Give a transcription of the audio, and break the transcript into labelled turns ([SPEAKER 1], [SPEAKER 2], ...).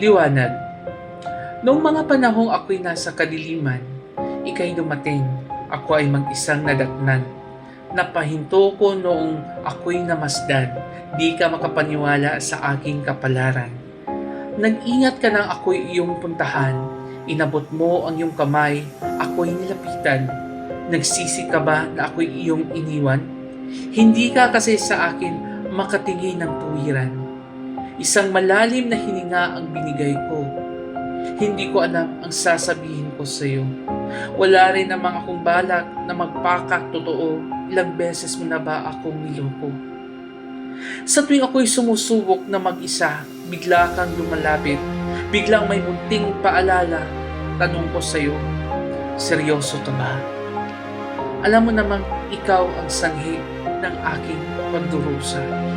[SPEAKER 1] Liwanag. Noong mga panahong ako'y nasa kadiliman, ika'y dumating, ako ay mag-isang nadatnan. Napahinto ko noong ako'y namasdan, di ka makapaniwala sa aking kapalaran. Nag-ingat ka nang ako'y iyong puntahan, inabot mo ang iyong kamay, ako'y nilapitan. Nagsisi ka ba na ako'y iyong iniwan? Hindi ka kasi sa akin makatingin ng tuwiran. Isang malalim na hininga ang binigay ko. Hindi ko alam ang sasabihin ko sa iyo. Wala rin namang akong balak na magpaka totoo. Ilang beses mo na ba akong niloko? Sa tuwing ako'y sumusubok na mag-isa, bigla kang lumalapit. Biglang may munting paalala. Tanong ko sa iyo, seryoso ka ba? Alam mo namang ikaw ang sanhi ng aking pagdurusa.